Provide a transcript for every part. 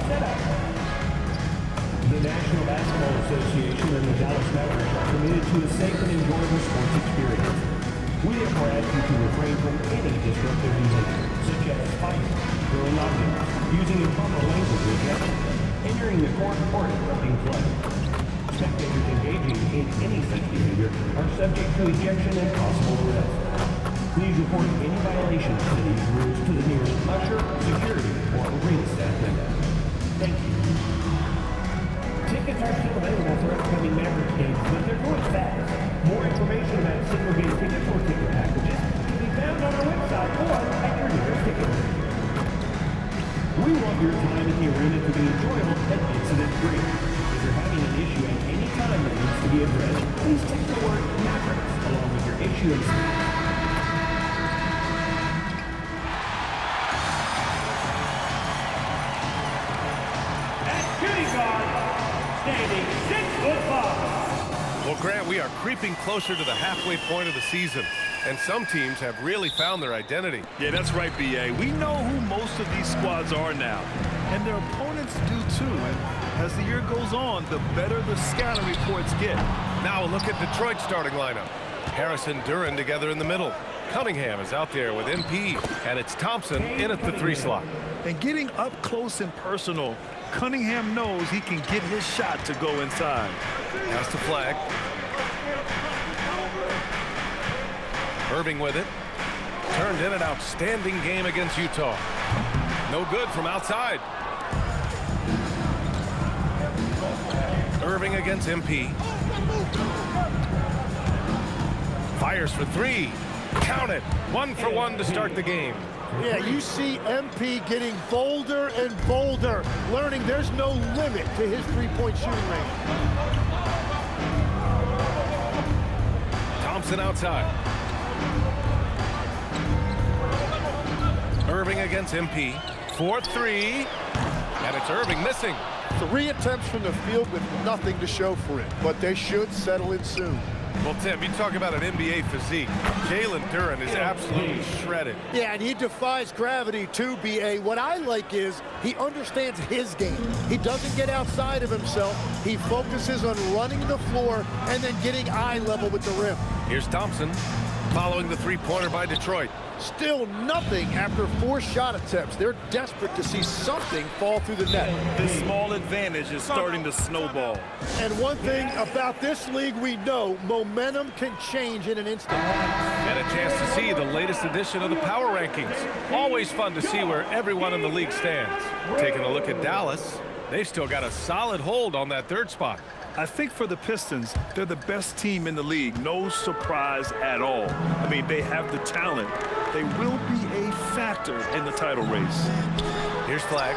The National Basketball Association and the Dallas Mavericks are committed to a safe and enjoyable sports experience. We therefore ask you to refrain from any disruptive behavior, such as fighting, throwing objects, using improper language or gestures, entering the court, or interrupting play. Spectators engaging in any such behavior are subject to ejection and possible arrest. Please report any violations to these rules to the nearest usher, security, or ring staff member. Thank you. Tickets are still available for upcoming Mavericks games, but they're going fast. More information about single game tickets or ticket packages can be found on our website or at your nearest ticket room. We want your time at the arena to be enjoyable and incident-free. If you're having an issue at any time that needs to be addressed, please text the word Mavericks along with your issue and standing 6'5". Well, Grant, we are creeping closer to the halfway point of the season, and some teams have really found their identity. Yeah, that's right, B.A. We know who most of these squads are now, and their opponents do too. And as the year goes on, the better the scouting reports get. Now a look at Detroit's starting lineup. Harris and Duren together in the middle. Cunningham is out there with MP, and it's Thompson in at the 3 slot. And getting up close and personal, Cunningham knows he can get his shot to go inside. Has to flag. Irving with it. Turned in an outstanding game against Utah. No good from outside. Irving against MP. Fires for 3. Count it. 1 for 1 to start the game. Yeah, you see MP getting bolder and bolder, learning there's no limit to his three-point shooting range. Thompson outside. Irving against MP. 4-3. And it's Irving missing. 3 attempts from the field with nothing to show for it, but they should settle in soon. Well, Tim, you talk about an NBA physique. Jalen Duren is absolutely shredded. Yeah, and he defies gravity too, B.A. What I like is he understands his game. He doesn't get outside of himself. He focuses on running the floor and then getting eye level with the rim. Here's Thompson following the three-pointer by Detroit. Still nothing after 4 shot attempts. They're desperate to see something fall through the net. This small advantage is starting to snowball. And one thing about this league we know, momentum can change in an instant. And a chance to see the latest edition of the Power Rankings. Always fun to see where everyone in the league stands. Taking a look at Dallas, they've still got a solid hold on that 3rd spot. I think for the Pistons, they're the best team in the league. No surprise at all. I mean, they have the talent. They will be a factor in the title race. Here's flag.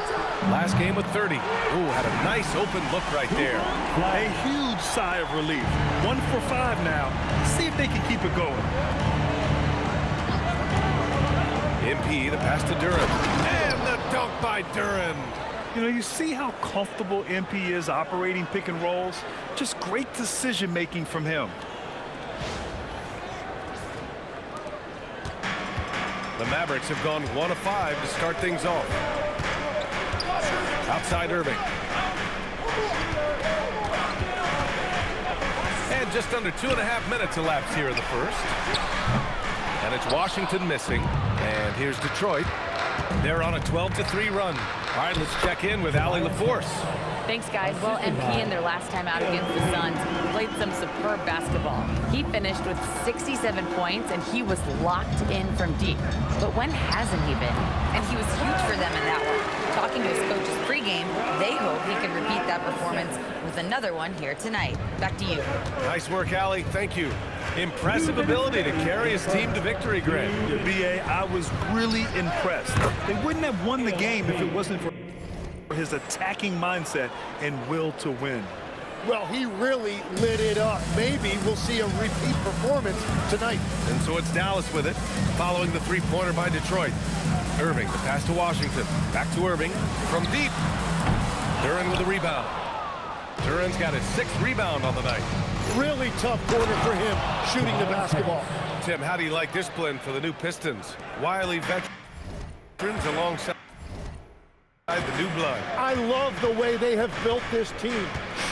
Last game with 30. Ooh, had a nice open look right there. A huge sigh of relief. 1 for 5 now. See if they can keep it going. MP, the pass to Duren. And the dunk by Duren. You know, you see how comfortable MP is operating pick and rolls? Just great decision-making from him. The Mavericks have gone 1 of 5 to start things off. Outside Irving. And just under 2.5 minutes elapsed here in the first. And it's Washington missing. And here's Detroit. They're on a 12-3 run. All right, let's check in with Allie LaForce. Thanks, guys. Well, MP in their last time out against the Suns played some superb basketball. He finished with 67 points, and he was locked in from deep. But when hasn't he been? And he was huge for them in that one. Talking to his coaches pregame, they hope he can repeat that performance with another one here tonight. Back to you. Nice work, Allie. Thank you. Impressive ability to carry his team to victory, Grant. Yeah, B.A., I was really impressed. They wouldn't have won the game if it wasn't for his attacking mindset and will to win. Well, he really lit it up. Maybe we'll see a repeat performance tonight. And so it's Dallas with it, following the three-pointer by Detroit. Irving, the pass to Washington. Back to Irving from deep. Duren with a rebound. Duren's got his 6th rebound on the night. Really tough quarter for him shooting the basketball. Tim, how do you like this blend for the new Pistons? Wily veterans alongside the new blood. I love the way they have built this team.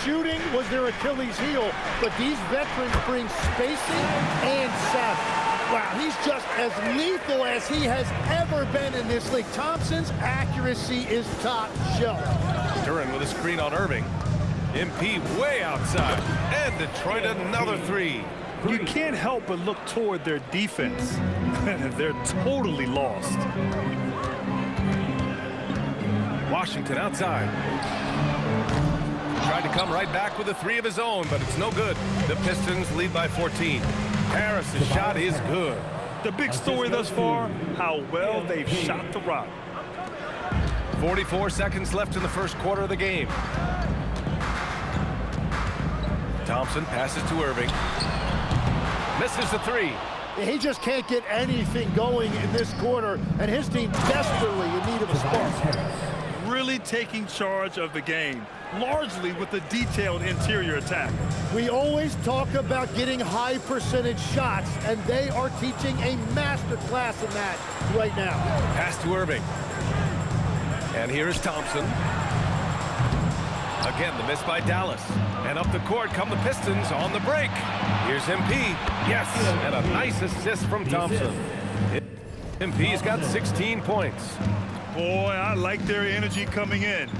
Shooting was their Achilles heel, but these veterans bring spacing and savvy. Wow, he's just as lethal as he has ever been in this league. Thompson's accuracy is top shelf. Duren with a screen on Irving. MP way outside. And Detroit another three. You can't help but look toward their defense. They're totally lost. Washington outside. Tried to come right back with a three of his own, but it's no good. The Pistons lead by 14. Harris's shot is good. The big story thus far, how well they've shot the rock. 44 seconds left in the first quarter of the game. Thompson passes to Irving. Misses the three. He just can't get anything going in this quarter, and his team desperately in need of a spark. Really taking charge of the game, largely with the detailed interior attack. We always talk about getting high percentage shots, and they are teaching a master class in that right now. Pass to Irving. And here's Thompson. Again, the miss by Dallas. And up the court come the Pistons on the break. Here's MP. Yes, and a nice assist from Thompson. MP's got 16 points. Boy, I like their energy coming in.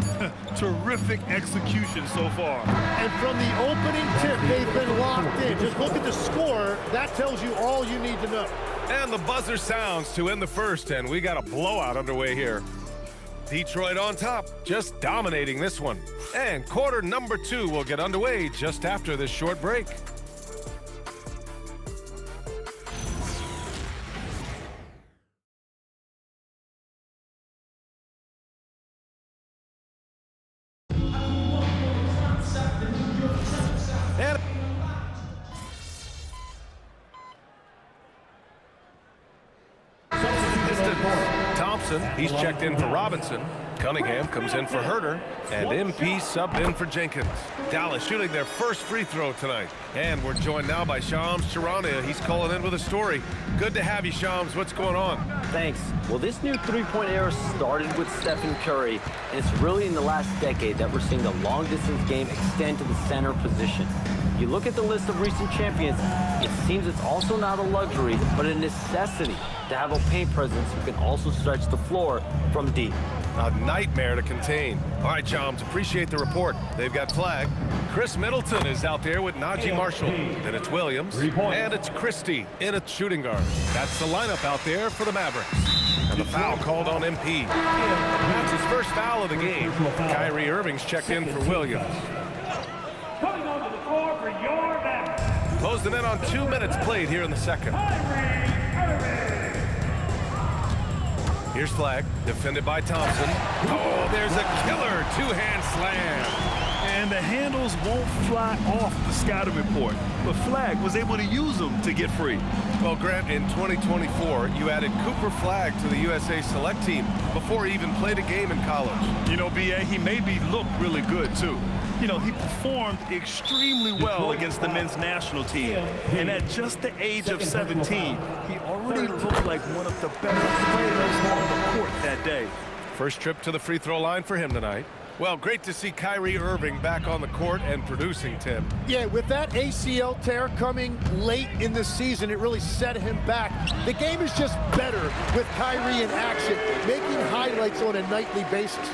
Terrific execution so far. And from the opening tip, they've been locked in. Just look at the score. That tells you all you need to know. And the buzzer sounds to end the first, and we got a blowout underway here. Detroit on top, just dominating this one. And quarter number 2 will get underway just after this short break. Thompson, he's checked in for Robinson. Cunningham comes in for Herter, and MP subbed in for Jenkins. Dallas shooting their first free throw tonight. And we're joined now by Shams Charania. He's calling in with a story. Good to have you, Shams. What's going on? Thanks. Well, this new three-point era started with Stephen Curry, and it's really in the last decade that we're seeing the long-distance game extend to the center position. You look at the list of recent champions, it seems it's also not a luxury, but a necessity to have a paint presence who can also stretch the floor from deep. A nightmare to contain. All right, Shams, appreciate the report. They've got flag. Chris Middleton is out there with Najee Marshall. Then it's Williams, and it's Christie in a shooting guard. That's the lineup out there for the Mavericks. And the foul called on MP. That's his first foul of the game. Kyrie Irving's checked in for Williams. Coming onto the floor for your Mavericks. Closing in on 2 minutes played here in the second. Here's flag, defended by Thompson. Oh, there's a killer two-hand slam. And the handles won't fly off the scouting report, but Flag was able to use them to get free. Well, Grant, in 2024, you added Cooper Flag to the USA Select team before he even played a game in college. You know, B.A., he made me look really good, too. You know, he performed extremely well against the men's national team. And at just the age of 17, he already looked like one of the better players on the court that day. First trip to the free throw line for him tonight. Well, great to see Kyrie Irving back on the court and producing, Tim. Yeah, with that ACL tear coming late in the season, it really set him back. The game is just better with Kyrie in action, making highlights on a nightly basis.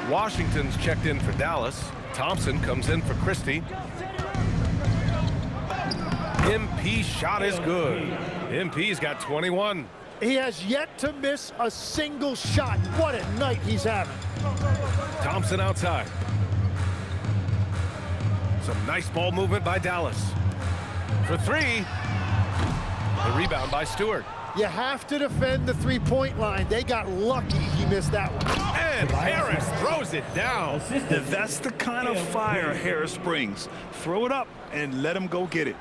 Washington's checked in for Dallas. Thompson comes in for Christie. MP's shot is good. MP's got 21. He has yet to miss a single shot. What a night he's having. Thompson outside. Some nice ball movement by Dallas. For three. The rebound by Stewart. You have to defend the three-point line. They got lucky he missed that one. And Harris throws it down. That's the kind of fire Harris brings. Throw it up and let him go get it.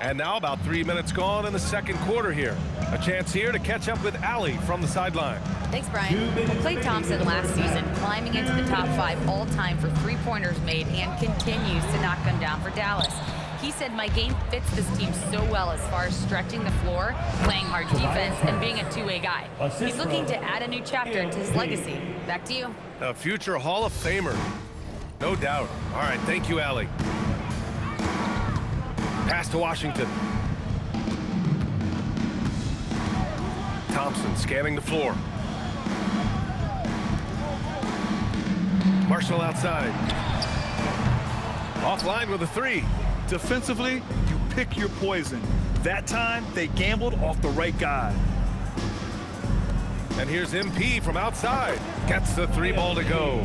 And now about 3 minutes gone in the second quarter here. A chance here to catch up with Allie from the sideline. Thanks, Brian. Klay Thompson last season climbing into the top 5 all-time for three-pointers made and continues to knock them down for Dallas. He said, my game fits this team so well as far as stretching the floor, playing hard defense, and being a two-way guy. He's looking to add a new chapter into his legacy. Back to you. A future Hall of Famer. No doubt. All right, thank you, Allie. Pass to Washington. Thompson scanning the floor. Marshall outside. Offline with a three. Defensively, you pick your poison. That time, they gambled off the right guy. And here's MP from outside. Gets the three ball to go.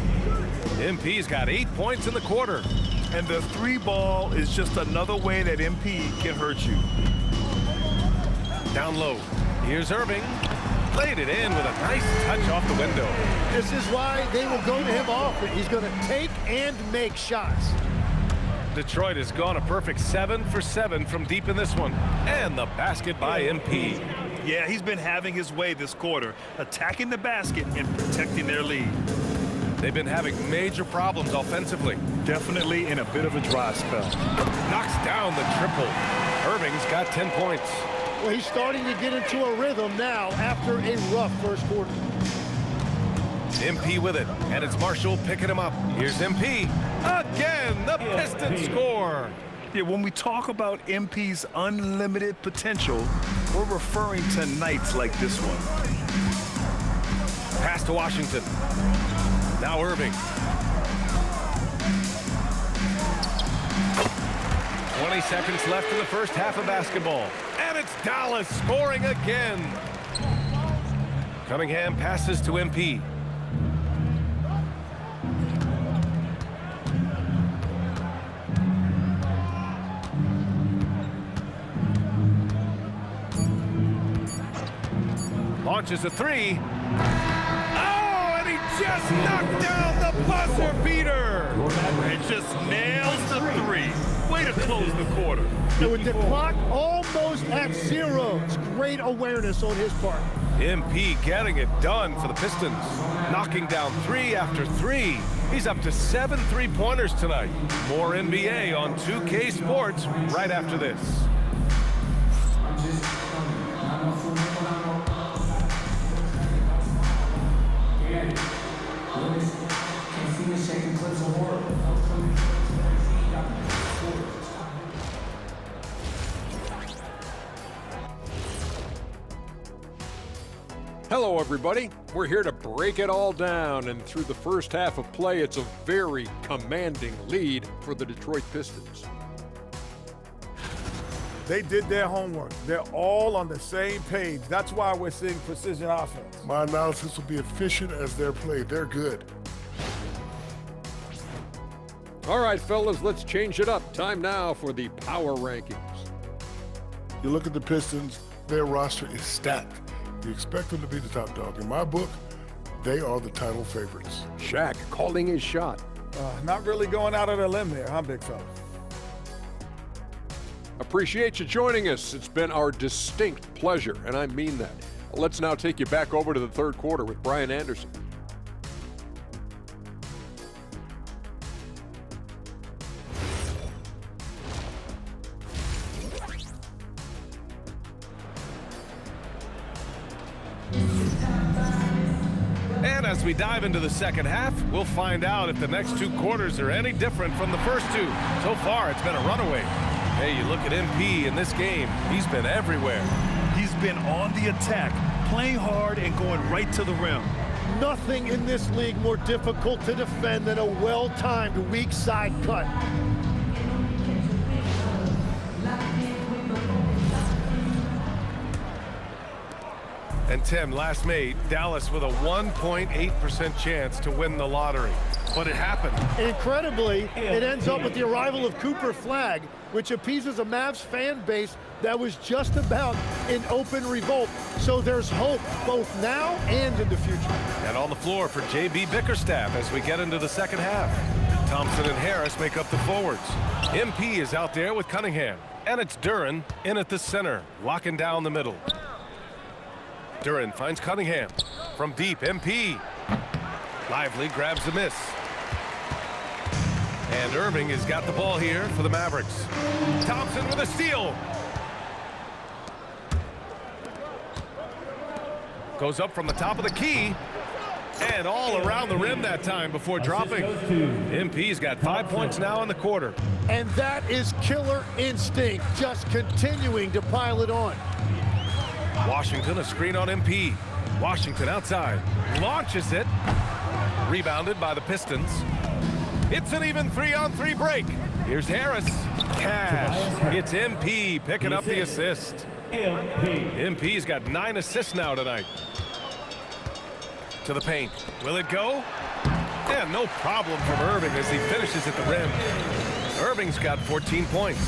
MP's got 8 points in the quarter. And the three ball is just another way that MP can hurt you. Down low. Here's Irving. Laid it in with a nice touch off the window. This is why they will go to him often. He's going to take and make shots. Detroit has gone a perfect 7 for 7 from deep in this one. And the basket by MP. Yeah, he's been having his way this quarter, attacking the basket and protecting their lead. They've been having major problems offensively. Definitely in a bit of a dry spell. Knocks down the triple. Irving's got 10 points. Well, he's starting to get into a rhythm now after a rough first quarter. MP with it, and it's Marshall picking him up. Here's MP. Again, the Pistons score. Yeah, when we talk about MP's unlimited potential, we're referring to nights like this one. Pass to Washington. Now Irving. 20 seconds left in the first half of basketball. And it's Dallas scoring again. Cunningham passes to MP. Launches a three. Oh, and he just knocked down the buzzer beater. And just nails the three. Way to close the quarter. And with the clock almost at zero, it's great awareness on his part. MP getting it done for the Pistons. Knocking down three after three. He's up to 7 3-pointers tonight. More NBA on 2K Sports right after this. Hello, everybody. We're here to break it all down, and through the first half of play, it's a very commanding lead for the Detroit Pistons. They did their homework. They're all on the same page. That's why we're seeing precision offense. My analysis will be efficient as their play. They're good. All right, fellas, let's change it up. Time now for the power rankings. You look at the Pistons, their roster is stacked. You expect them to be the top dog. In my book, they are the title favorites. Shaq calling his shot. Not really going out on a limb there, huh, big fella? Appreciate you joining us. It's been our distinct pleasure, and I mean that. Let's now take you back over to the third quarter with Brian Anderson. And as we dive into the second half, we'll find out if the next two quarters are any different from the first two. So far, it's been a runaway. Hey, you look at MP in this game, he's been everywhere. He's been on the attack, playing hard and going right to the rim. Nothing in this league more difficult to defend than a well-timed weak side cut. And Tim, last made, Dallas with a 1.8% chance to win the lottery. But it happened. Incredibly, it ends up with the arrival of Cooper Flagg, which appeases a Mavs fan base that was just about in open revolt. So there's hope both now and in the future. And on the floor for J.B. Bickerstaff as we get into the second half. Thompson and Harris make up the forwards. MP is out there with Cunningham. And it's Duren in at the center, locking down the middle. Duren finds Cunningham. From deep, MP. Lively grabs the miss. And Irving has got the ball here for the Mavericks. Thompson with a steal. Goes up from the top of the key. And all around the rim that time before dropping. MP's got 5 points now in the quarter. And that is killer instinct, just continuing to pile it on. Washington, a screen on MP. Washington outside. Launches it. Rebounded by the Pistons. It's an even 3-on-3 break. Here's Harris. Cash. It's MP picking up the assist. MP's got 9 assists now tonight. To the paint. Will it go? Yeah, no problem from Irving as he finishes at the rim. Irving's got 14 points.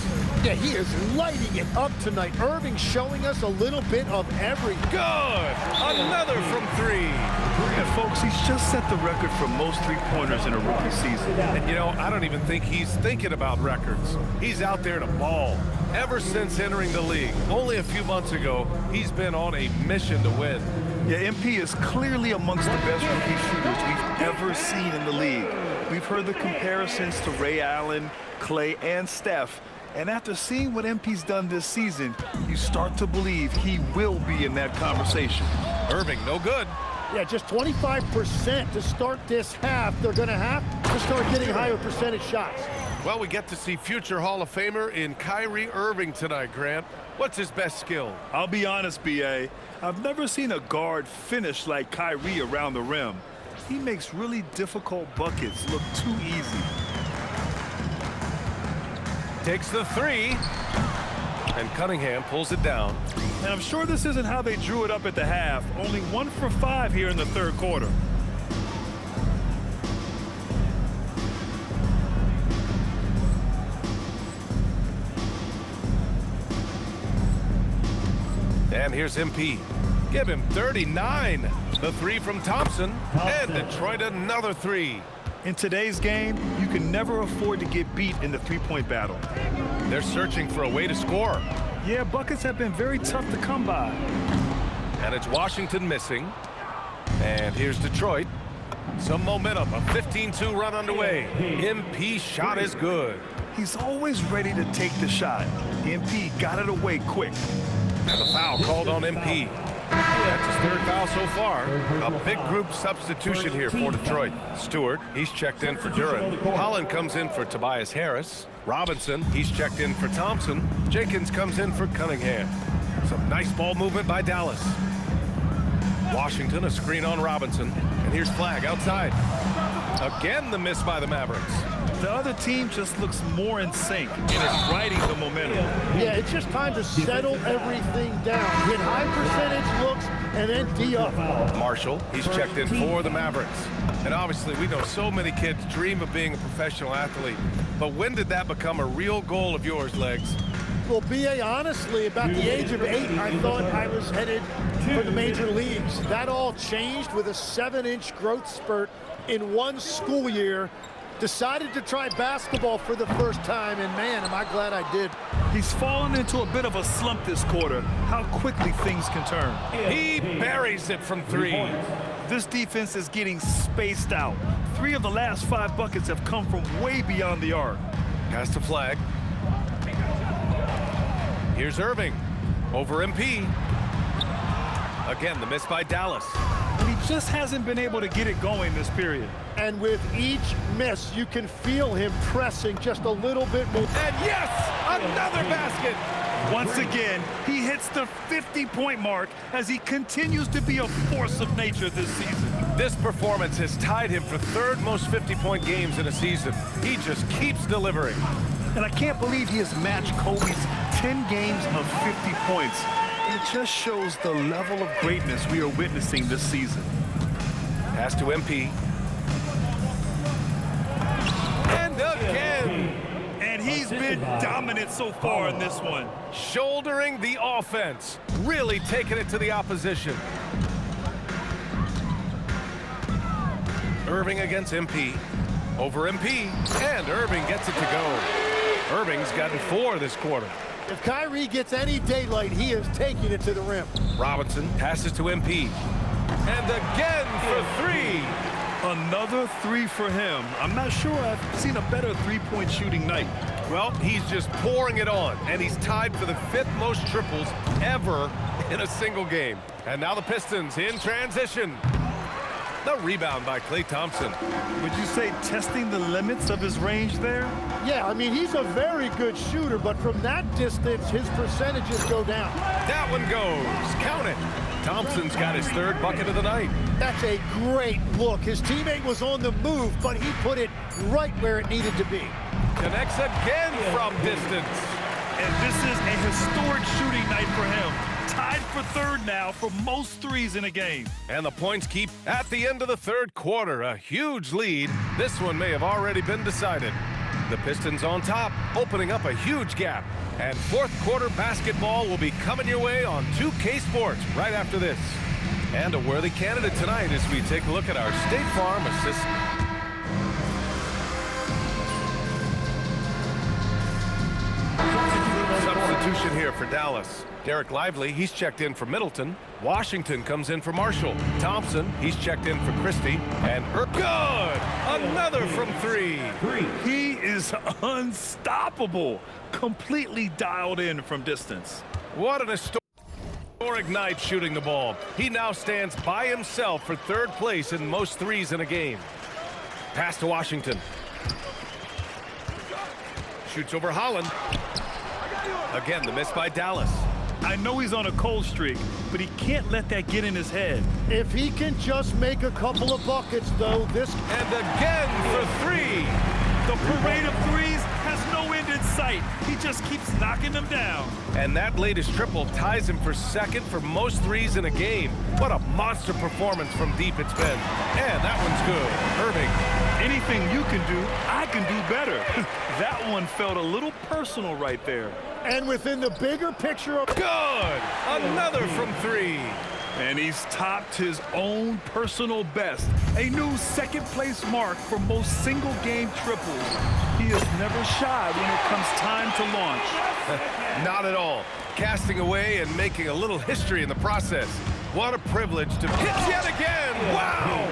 Yeah, he is lighting it up tonight. Irving showing us a little bit of everything. Good. Another from 3. Yeah, folks, he's just set the record for most three-pointers in a rookie season. And, you know, I don't even think he's thinking about records. He's out there to ball. Ever since entering the league, only a few months ago, he's been on a mission to win. Yeah, MP is clearly amongst the best rookie shooters we've ever seen in the league. We've heard the comparisons to Ray Allen, Clay, and Steph. And after seeing what MP's done this season, you start to believe he will be in that conversation. Irving, no good. Yeah, just 25% to start this half. They're going to have to start getting higher percentage shots. Well, we get to see future Hall of Famer in Kyrie Irving tonight, Grant. What's his best skill? I'll be honest, B.A. I've never seen a guard finish like Kyrie around the rim. He makes really difficult buckets look too easy. Takes the 3. And Cunningham pulls it down. And I'm sure this isn't how they drew it up at the half. Only 1 for 5 here in the third quarter. And here's MP. Give him 39. The 3 from Thompson. And Detroit another 3. In today's game, you can never afford to get beat in the three-point battle. They're searching for a way to score. Yeah, buckets have been very tough to come by. And it's Washington missing. And here's Detroit. Some momentum, a 15-2 run underway. MP shot is good. He's always ready to take the shot. MP got it away quick. And the foul called on MP. That's his 3rd foul so far. A big group substitution here for Detroit. Stewart, he's checked in for Duren. Holland comes in for Tobias Harris. Robinson, he's checked in for Thompson. Jenkins comes in for Cunningham. Some nice ball movement by Dallas. Washington, a screen on Robinson. And here's Flagg outside. Again, the miss by the Mavericks. The other team just looks more in sync, and it's riding the momentum. Yeah, it's just time to settle everything down. Get high percentage looks and then D up. Marshall, he's checked in for the Mavericks. And obviously, we know so many kids dream of being a professional athlete. But when did that become a real goal of yours, Legs? Well, B.A., honestly, about the age of 8, I thought I was headed for the major leagues. That all changed with a 7-inch growth spurt in one school year. Decided to try basketball for the first time, and man, am I glad I did. He's fallen into a bit of a slump this quarter. How quickly things can turn. He buries it from 3. This defense is getting spaced out. 3 of the last 5 buckets have come from way beyond the arc. Pass to Flagg. Here's Irving. Over MP. Again, the miss by Dallas. And he just hasn't been able to get it going this period. And with each miss, you can feel him pressing just a little bit more. And yes, another basket. Once again, he hits the 50-point mark as he continues to be a force of nature this season. This performance has tied him for 3rd most 50-point games in a season. He just keeps delivering. And I can't believe he has matched Kobe's 10 games of 50 points. It just shows the level of greatness we are witnessing this season. Pass to MP. And again. And he's been dominant so far in this one. Shouldering the offense. Really taking it to the opposition. Irving against MP. Over MP. And Irving gets it to go. Irving's gotten 4 this quarter. If Kyrie gets any daylight, he is taking it to the rim. Robinson passes to MP. And again for 3. Another three for him. I'm not sure I've seen a better three-point shooting night. Well, he's just pouring it on, and he's tied for the 5th most triples ever in a single game. And now the Pistons in transition. The rebound by Klay Thompson. Would you say testing the limits of his range there? Yeah, I mean, he's a very good shooter, but from that distance, his percentages go down. That one goes. Count it. Thompson's got his 3rd bucket of the night. That's a great look. His teammate was on the move, but he put it right where it needed to be. Connects again from distance. And this is a historic shooting night for him. Tied for 3rd now for most threes in a game. And the points keep at the end of the 3rd quarter. A huge lead. This one may have already been decided. The Pistons on top, opening up a huge gap. And 4th quarter basketball will be coming your way on 2K Sports right after this. And a worthy candidate tonight as we take a look at our State Farm assistant. Substitution here for Dallas. Derek Lively, he's checked in for Middleton. Washington comes in for Marshall. Thompson, he's checked in for Christie. And good! Another from 3. He is unstoppable. Completely dialed in from distance. What an historic night shooting the ball. He now stands by himself for 3rd place in most threes in a game. Pass to Washington. Shoots over Holland. Again, the miss by Dallas. I know he's on a cold streak, but he can't let that get in his head. If he can just make a couple of buckets, though, this... And again for 3. The parade of threes has no end in sight. He just keeps knocking them down. And that latest triple ties him for 2nd for most threes in a game. What a monster performance from deep it's been. And that one's good. Irving. Anything you can do, I can do better. That one felt a little personal right there. And within the bigger picture of... Good! Another from 3. And he's topped his own personal best. A new 2nd place mark for most single game triples. He is never shy when it comes time to launch. Not at all. Casting away and making a little history in the process. What a privilege to hit yet again. Wow!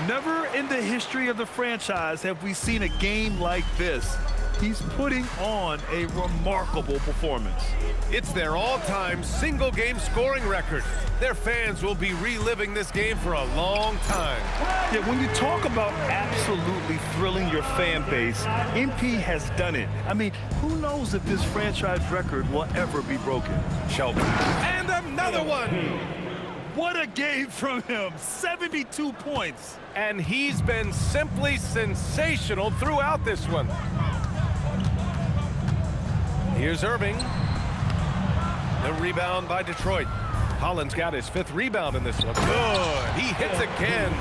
Never in the history of the franchise have we seen a game like this. He's putting on a remarkable performance. It's their all-time single-game scoring record. Their fans will be reliving this game for a long time. Yeah, when you talk about absolutely thrilling your fan base, MP has done it. I mean, who knows if this franchise record will ever be broken? Shelby. And another one! What a game from him. 72 points. And he's been simply sensational throughout this one. Here's Irving. The rebound by Detroit. Holland's got his 5th rebound in this one. Good. He hits again.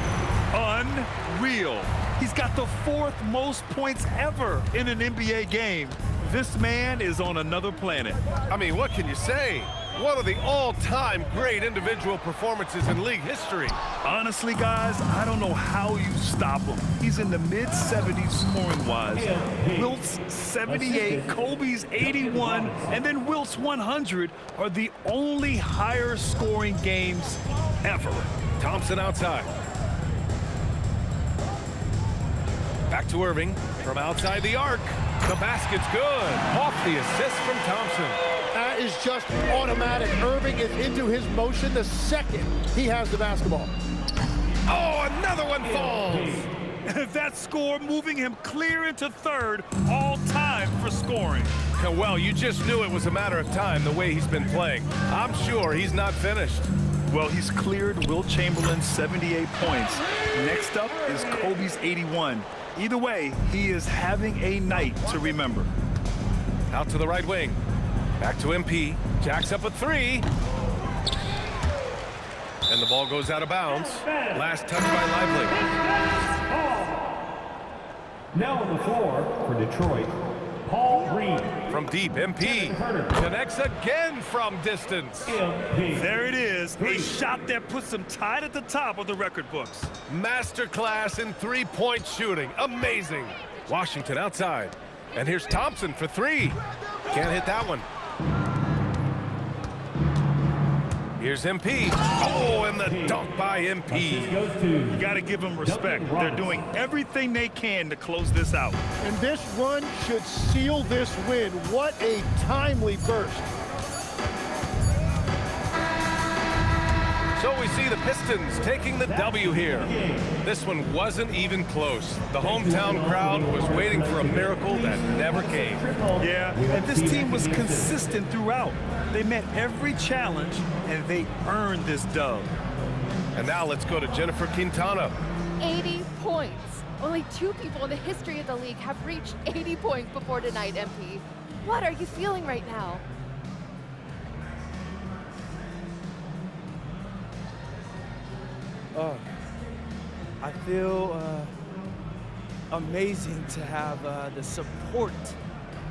Unreal. He's got the 4th most points ever in an NBA game. This man is on another planet. I mean, what can you say? One of the all-time great individual performances in league history. Honestly, guys, I don't know how you stop him. He's in the mid-70s scoring-wise. Wilt's 78, Kobe's 81, and then Wilt's 100 are the only higher-scoring games ever. Thompson outside. Back to Irving from outside the arc. The basket's good. Off the assist from Thompson. That is just automatic. Irving is into his motion the second he has the basketball. Oh, another one falls. That score moving him clear into 3rd all time for scoring. Well, you just knew it was a matter of time the way he's been playing. I'm sure he's not finished. Well, he's cleared Wilt Chamberlain's 78 points. Next up is Kobe's 81. Either way, he is having a night to remember. Out to the right wing. Back to MP. Jacks up a 3. And the ball goes out of bounds. Last touch by Lively. Now on the floor for Detroit, Paul Reed. From deep, MP connects again from distance. There it is, a shot that puts him tied at the top of the record books. Masterclass in three-point shooting. Amazing. Washington outside. And here's Thompson for 3. Can't hit that one. Here's MP. Oh, and the dunk by MP. You got to give them respect. They're doing everything they can to close this out. And this run should seal this win. What a timely burst. So we see the Pistons taking the W here. This one wasn't even close. The hometown crowd was waiting for a miracle that never came. Yeah, and this team was consistent throughout. They met every challenge, and they earned this dub. And now let's go to Jennifer Quintana. 80 points. Only 2 people in the history of the league have reached 80 points before tonight, MP. What are you feeling right now? I feel amazing to have the support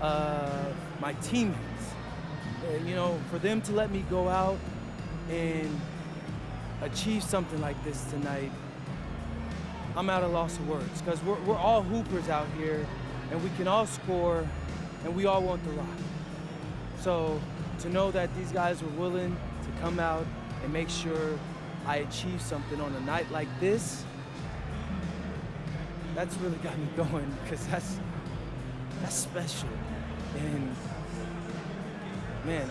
of my teammates. You know, for them to let me go out and achieve something like this tonight, I'm at a loss of words, because we're all hoopers out here, and we can all score, and we all want the rock. So to know that these guys were willing to come out and make sure I achieve something on a night like this, that's really got me going, because that's special. And man,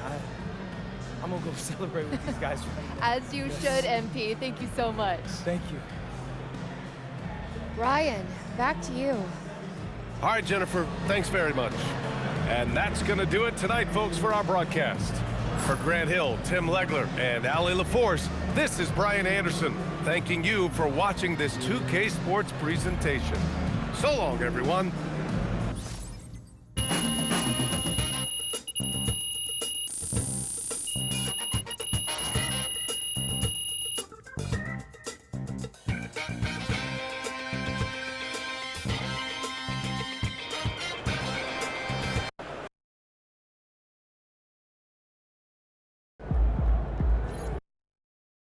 I'm gonna go celebrate with these guys right now. As you should, MP. Thank you so much. Thank you. Ryan, back to you. All right, Jennifer, thanks very much. And that's going to do it tonight, folks, for our broadcast. For Grant Hill, Tim Legler, and Allie LaForce, this is Brian Anderson, thanking you for watching this 2K Sports presentation. So long, everyone.